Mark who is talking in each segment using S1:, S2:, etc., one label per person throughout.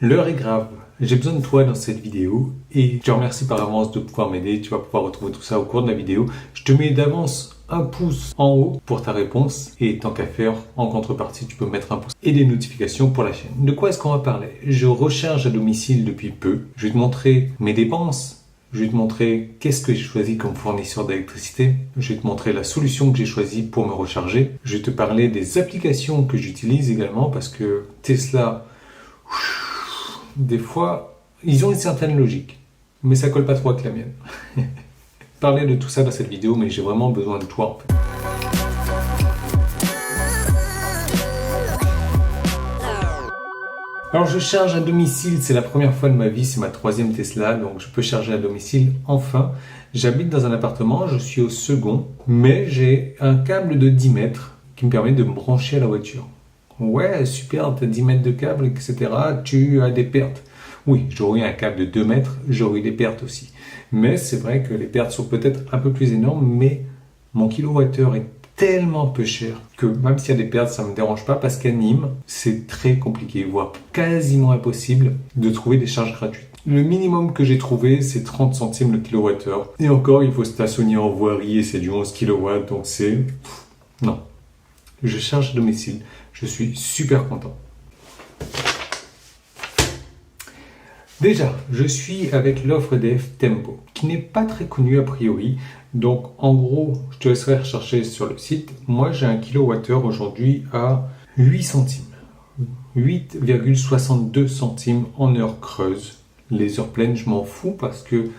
S1: L'heure est grave. J'ai besoin de toi dans cette vidéo et je te remercie par avance de pouvoir m'aider. Tu vas pouvoir retrouver tout ça au cours de la vidéo. Je te mets d'avance un pouce en haut pour ta réponse et tant qu'à faire, en contrepartie, tu peux mettre un pouce et des notifications pour la chaîne. De quoi est-ce qu'on va parler? Je recharge à domicile depuis peu. Je vais te montrer mes dépenses. Je vais te montrer qu'est-ce que j'ai choisi comme fournisseur d'électricité. Je vais te montrer la solution que j'ai choisie pour me recharger. Je vais te parler des applications que j'utilise également parce que Tesla, des fois, ils ont une certaine logique, mais ça colle pas trop avec la mienne. Parler de tout ça dans cette vidéo, mais j'ai vraiment besoin de toi en fait. Alors je charge à domicile, c'est la première fois de ma vie, c'est ma 3e Tesla, donc je peux charger à domicile enfin. J'habite dans un appartement, je suis au second, mais j'ai un câble de 10 mètres qui me permet de me brancher à la voiture. Ouais, super, tu as 10 mètres de câble, etc. Tu as des pertes. Oui, j'aurais un câble de 2 mètres, j'aurais des pertes aussi. Mais c'est vrai que les pertes sont peut-être un peu plus énormes, mais mon kilowattheure est tellement peu cher que même s'il y a des pertes, ça ne me dérange pas parce qu'à Nîmes, c'est très compliqué, voire quasiment impossible de trouver des charges gratuites. Le minimum que j'ai trouvé, c'est 30 centimes le kilowattheure. Et encore, il faut stationner en voirie et c'est du 11 kW, donc c'est... Non. Je charge à domicile. Je suis super content. Déjà, je suis avec l'offre EDF Tempo, qui n'est pas très connue a priori. Donc, en gros, je te laisserai rechercher sur le site. Moi, j'ai un kilowattheure aujourd'hui à 8 centimes. 8,62 centimes en heure creuse. Les heures pleines, je m'en fous parce que,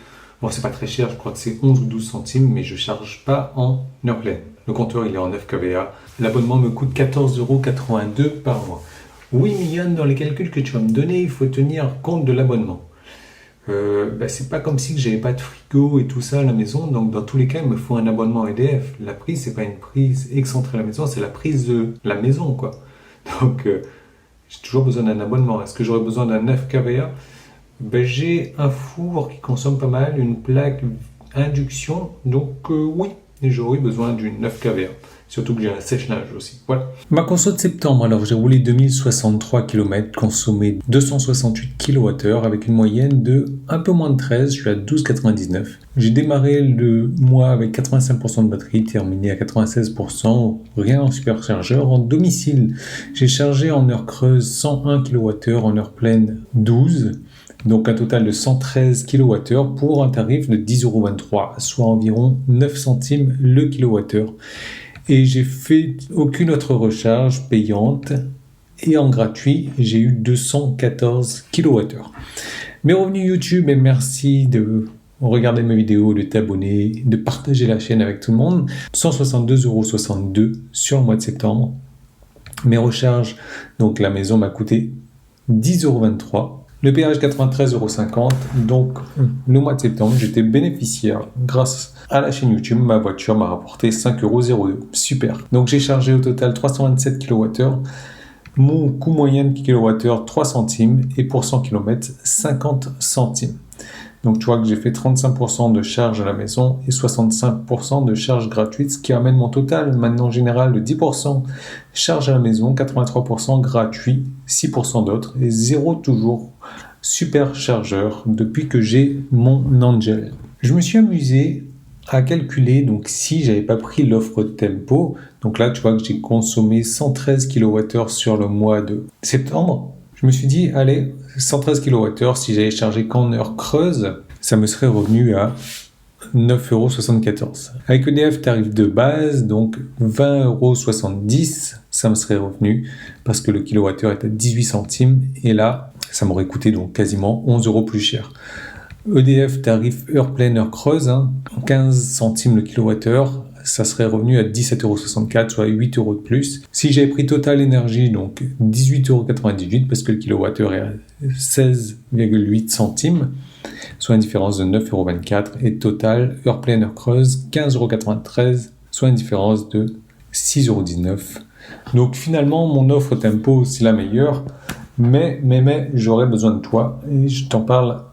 S1: bon, c'est pas très cher, je crois que c'est 11 ou 12 centimes, mais je charge pas en heure pleine. Le compteur, il est en 9 kVA. L'abonnement me coûte 14,82 € par mois. Oui, Yann, dans les calculs que tu vas me donner, il faut tenir compte de l'abonnement. C'est pas comme si j'avais pas de frigo et tout ça à la maison, donc dans tous les cas, il me faut un abonnement EDF. La prise, c'est pas une prise excentrée à la maison, c'est la prise de la maison, quoi. Donc, j'ai toujours besoin d'un abonnement. Est-ce que j'aurais besoin d'un 9 kVA? J'ai un four qui consomme pas mal, une plaque induction, donc oui, j'aurais besoin d'une 9 kVA. Surtout que j'ai un sèche-linge aussi. Voilà. Ma conso de septembre, alors j'ai roulé 2063 km, consommé 268 kWh avec une moyenne de un peu moins de 13, je suis à 12,99. J'ai démarré le mois avec 85% de batterie, terminé à 96%, rien en superchargeur. En domicile, j'ai chargé en heure creuse 101 kWh, en heure pleine 12. Donc un total de 113 kWh pour un tarif de 10,23 €, soit environ 9 centimes le kilowattheure. Et j'ai fait aucune autre recharge payante et en gratuit, j'ai eu 214 kWh. Mes revenus YouTube, et merci de regarder mes vidéos, de t'abonner, de partager la chaîne avec tout le monde. 162,62 € sur le mois de septembre. Mes recharges, donc la maison m'a coûté 10,23 €. Le péage 93,50 €, donc le mois de septembre, j'étais bénéficiaire grâce à la chaîne YouTube. Ma voiture m'a rapporté 5,02 €. Super. Donc j'ai chargé au total 327 kWh. Mon coût moyen de kilowattheure 3 centimes et pour 100 km 50 centimes. Donc tu vois que j'ai fait 35% de charge à la maison et 65% de charge gratuite, ce qui amène mon total maintenant général de 10% charge à la maison, 83% gratuit, 6% d'autres et 0 toujours super chargeur depuis que j'ai mon Angel. Je me suis amusé à calculer, donc si j'avais pas pris l'offre Tempo, donc là tu vois que j'ai consommé 113 kWh sur le mois de septembre. Je me suis dit, allez, 113 kWh, si j'avais chargé qu'en heure creuse, ça me serait revenu à 9,74 €. Avec EDF tarif de base, donc 20,70 €, ça me serait revenu parce que le kilowattheure est à 18 centimes et là, ça m'aurait coûté donc quasiment 11 € plus cher. EDF tarif heure pleine, heure creuse, 15 centimes le kilowattheure, ça serait revenu à 17,64 €, soit 8 € de plus. Si j'avais pris Total Énergie, donc 18,98 € parce que le kilowattheure est à 16,8 centimes, soit une différence de 9,24 € et Total, heure pleine, heure creuse, 15,93 €, soit une différence de 6,19 €. Donc finalement, mon offre Tempo, c'est la meilleure, mais j'aurais besoin de toi et je t'en parle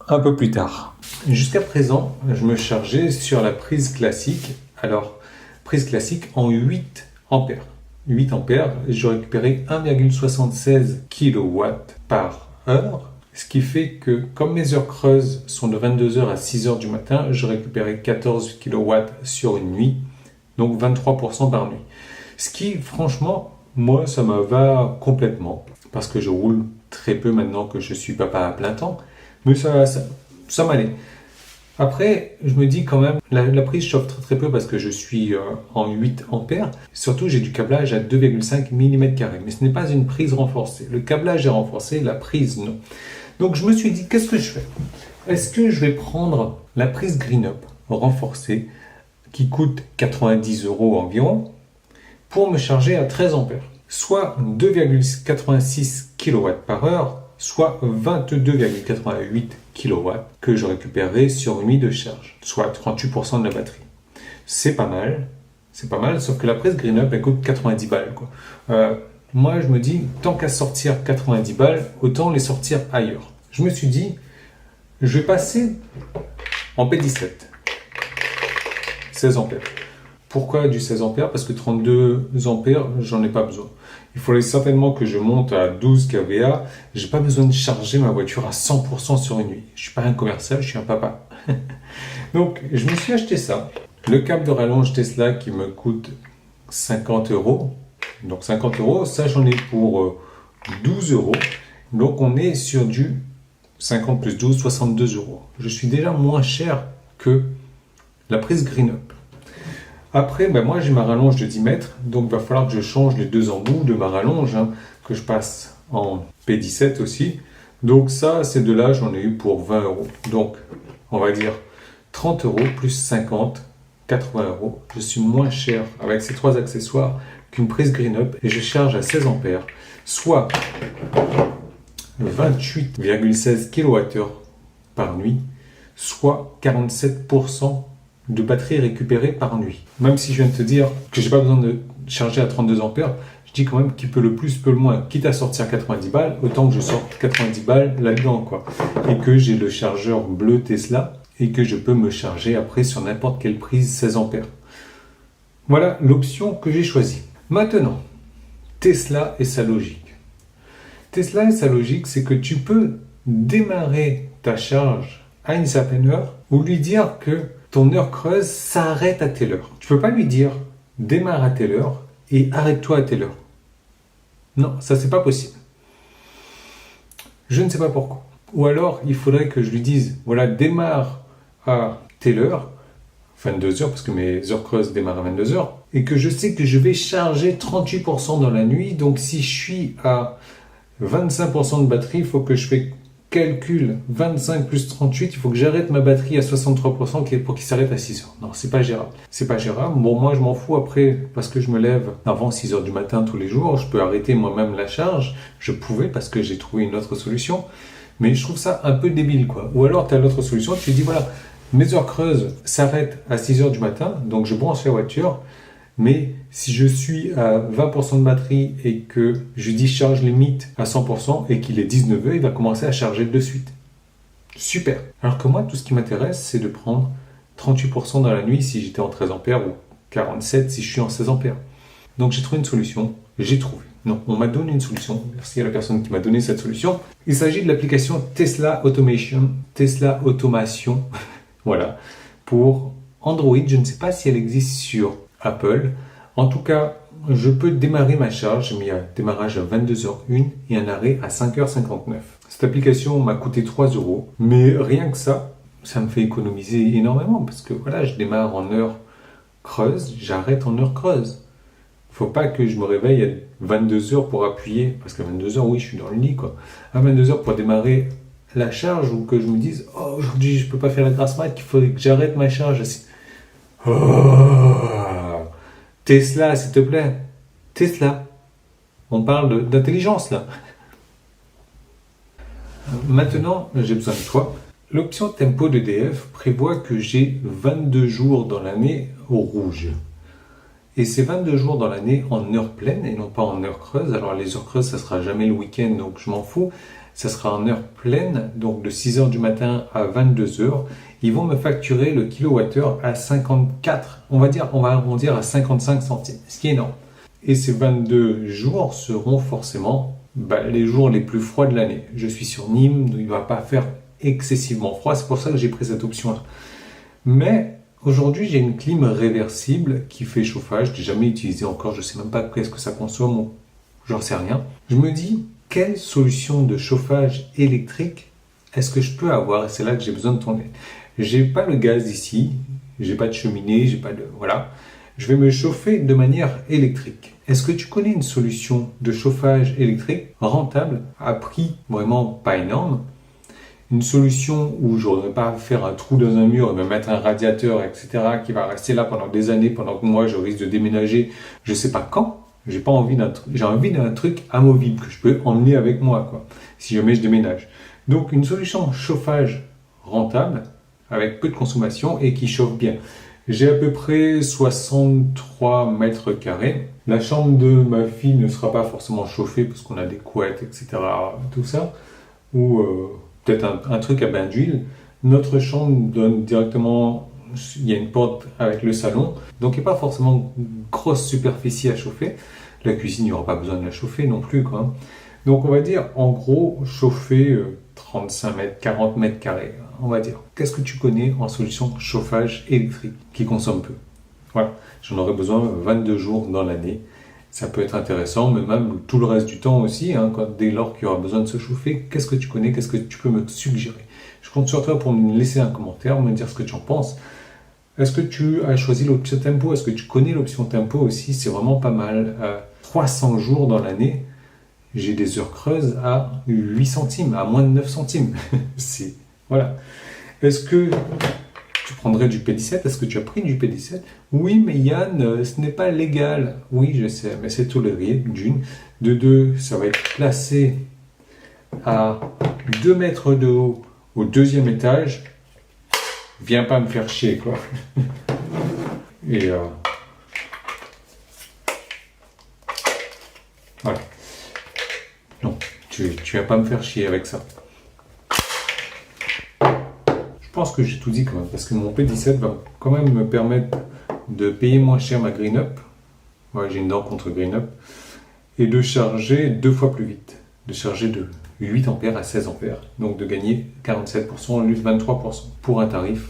S1: un peu plus tard. Jusqu'à présent, je me chargeais sur la prise classique. Alors, prise classique en 8 ampères. 8 ampères, je récupérais 1,76 kW par heure. Ce qui fait que, comme mes heures creuses sont de 22h à 6h du matin, je récupérais 14 kW sur une nuit, donc 23% par nuit. Ce qui, franchement, moi, ça me va complètement, parce que je roule très peu maintenant que je suis papa à plein temps, mais ça m'allait. Après, je me dis quand même, la prise chauffe très très peu parce que je suis en 8 ampères. Surtout, j'ai du câblage à 2,5 mm², mais ce n'est pas une prise renforcée. Le câblage est renforcé, la prise non. Donc je me suis dit, qu'est-ce que je fais? Est-ce que je vais prendre la prise GreenUp renforcée qui coûte 90 € environ pour me charger à 13 ampères, soit 2,86 kW par heure, soit 22,88 kW que je récupérerai sur une nuit de charge, soit 38% de la batterie. C'est pas mal, sauf que la prise GreenUp elle coûte 90 balles, quoi. Moi, je me dis, tant qu'à sortir 90 balles, autant les sortir ailleurs. Je me suis dit, je vais passer en P17, 16 ampères. Pourquoi du 16 ampères? Parce que 32 ampères, j'en ai pas besoin. Il faudrait certainement que je monte à 12 kVA. J'ai pas besoin de charger ma voiture à 100% sur une nuit. Je suis pas un commercial, je suis un papa. Donc, je me suis acheté ça. Le câble de rallonge Tesla qui me coûte 50 €. Donc 50 €, ça j'en ai pour 12 €. Donc on est sur du 50 plus 12, 62 €. Je suis déjà moins cher que la prise GreenUp. Après, moi j'ai ma rallonge de 10 mètres, donc il va falloir que je change les deux embouts de ma rallonge, que je passe en P17 aussi. Donc ça, ces deux-là, j'en ai eu pour 20 €. Donc on va dire 30 € plus 50, 80 €. Je suis moins cher avec ces trois accessoires qu'une prise GreenUp et je charge à 16 ampères, soit 28,16 kWh par nuit, soit 47% de batterie récupérée par nuit. Même si je viens de te dire que j'ai pas besoin de charger à 32 ampères, je dis quand même qui peut le plus peut le moins. Quitte à sortir 90 balles, autant que je sorte 90 balles là-dedans, quoi. Et que j'ai le chargeur bleu Tesla et que je peux me charger après sur n'importe quelle prise 16 ampères. Voilà l'option que j'ai choisie. Maintenant, Tesla et sa logique. Tesla et sa logique, c'est que tu peux démarrer ta charge à une certaine heure ou lui dire que ton heure creuse s'arrête à telle heure. Tu ne peux pas lui dire démarre à telle heure et arrête-toi à telle heure. Non, ça c'est pas possible. Je ne sais pas pourquoi. Ou alors, il faudrait que je lui dise, voilà, démarre à telle heure, 22h, parce que mes heures creuses démarrent à 22h, et que je sais que je vais charger 38% dans la nuit, donc si je suis à 25% de batterie, il faut que je fais calcul 25 plus 38, il faut que j'arrête ma batterie à 63% pour qu'il s'arrête à 6h. Non, c'est pas gérable. C'est pas gérable. Bon, moi, je m'en fous après, parce que je me lève avant 6h du matin tous les jours, je peux arrêter moi-même la charge. Je pouvais, parce que j'ai trouvé une autre solution, mais je trouve ça un peu débile, quoi. Ou alors, tu as l'autre solution, tu dis, voilà, mes heures creuses s'arrêtent à 6h du matin, donc je branche la voiture, mais si je suis à 20% de batterie et que je discharge limite à 100% et qu'il est 19h, il va commencer à charger de suite. Super. Alors que moi, tout ce qui m'intéresse, c'est de prendre 38% dans la nuit si j'étais en 13 ampères ou 47 si je suis en 16 ampères. Donc j'ai trouvé une solution, Non, on m'a donné une solution. Merci à la personne qui m'a donné cette solution. Il s'agit de l'application Tesla Automation, voilà, pour Android. Je ne sais pas si elle existe sur Apple. En tout cas, je peux démarrer ma charge. J'ai mis un démarrage à 22h01 et un arrêt à 5h59. Cette application m'a coûté 3 €. Mais rien que ça me fait économiser énormément parce que voilà, je démarre en heure creuse, j'arrête en heure creuse. Faut pas que je me réveille à 22h pour appuyer, parce qu'à 22h, oui, je suis dans le lit, quoi. À 22h pour démarrer la charge ou que je me dise, oh, aujourd'hui, je peux pas faire la grasse mat, qu'il faudrait que j'arrête ma charge. Oh, Tesla, s'il te plaît. Tesla. On parle d'intelligence, là. Maintenant, j'ai besoin de toi. L'option tempo d'EDF prévoit que j'ai 22 jours dans l'année au rouge. Et c'est 22 jours dans l'année en heure pleine et non pas en heure creuse. Alors les heures creuses, ça sera jamais le week-end, donc je m'en fous. Ça sera en heure pleine, donc de 6h du matin à 22h. Ils vont me facturer le kilowattheure à 54, on va arrondir à 55 centimes, ce qui est énorme. Et ces 22 jours seront forcément les jours les plus froids de l'année. Je suis sur Nîmes, il ne va pas faire excessivement froid, c'est pour ça que j'ai pris cette option-là. Mais aujourd'hui, j'ai une clim réversible qui fait chauffage. Je l'ai jamais utilisé encore, je ne sais même pas qu'est-ce que ça consomme, j'en sais rien. Je me dis, quelle solution de chauffage électrique est-ce que je peux avoir? Et c'est là que j'ai besoin de ton aide. J'ai pas le gaz ici, j'ai pas de cheminée, j'ai pas de... Voilà. Je vais me chauffer de manière électrique. Est-ce que tu connais une solution de chauffage électrique rentable, à prix vraiment pas énorme? Une solution où je n'aurais pas à faire un trou dans un mur et me mettre un radiateur, etc., qui va rester là pendant des années, pendant que moi je risque de déménager, je sais pas quand. J'ai envie d'un truc amovible que je peux emmener avec moi, quoi, si jamais je déménage. Donc une solution chauffage rentable, avec peu de consommation et qui chauffe bien. J'ai à peu près 63 mètres carrés. La chambre de ma fille ne sera pas forcément chauffée parce qu'on a des couettes, etc., tout ça. Ou peut-être un truc à bain d'huile. Notre chambre donne directement, il y a une porte avec le salon, donc il n'y a pas forcément une grosse superficie à chauffer. La cuisine, il n'y aura pas besoin de la chauffer non plus, quoi. Donc on va dire, en gros, chauffer 35 mètres, 40 mètres carrés, on va dire. Qu'est-ce que tu connais en solution chauffage électrique qui consomme peu? Voilà, j'en aurai besoin 22 jours dans l'année. Ça peut être intéressant, mais même tout le reste du temps aussi, hein, dès lors qu'il y aura besoin de se chauffer, qu'est-ce que tu connais, qu'est-ce que tu peux me suggérer? Je compte sur toi pour me laisser un commentaire, me dire ce que tu en penses. Est-ce que tu as choisi l'option tempo? Est-ce que tu connais l'option tempo aussi? C'est vraiment pas mal. 300 jours dans l'année, j'ai des heures creuses à 8 centimes, à moins de 9 centimes. Voilà. Est-ce que tu prendrais du P17? Est-ce que tu as pris du P17? Oui, mais Yann, ce n'est pas légal. Oui, je sais, mais c'est toléré, d'une. De deux, ça va être placé à 2 mètres de haut au 2e étage. Viens pas me faire chier, quoi. Et voilà. Non, tu viens pas me faire chier avec ça. Je pense que j'ai tout dit quand même, parce que mon P17 va quand même me permettre de payer moins cher ma Green Up. Ouais, j'ai une dent contre Green Up. Et de charger 2 fois plus vite. De charger de 8 ampères à 16 ampères. Donc de gagner 47% au lieu de 23%. Pour un tarif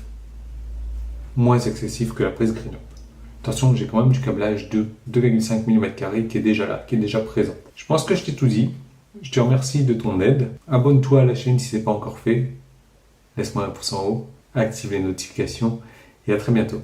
S1: moins excessif que la prise Green Up. Attention, j'ai quand même du câblage de 2,5 mm qui est déjà là, qui est déjà présent. Je pense que je t'ai tout dit. Je te remercie de ton aide. Abonne-toi à la chaîne si ce n'est pas encore fait. Laisse-moi un pouce en haut, active les notifications et à très bientôt.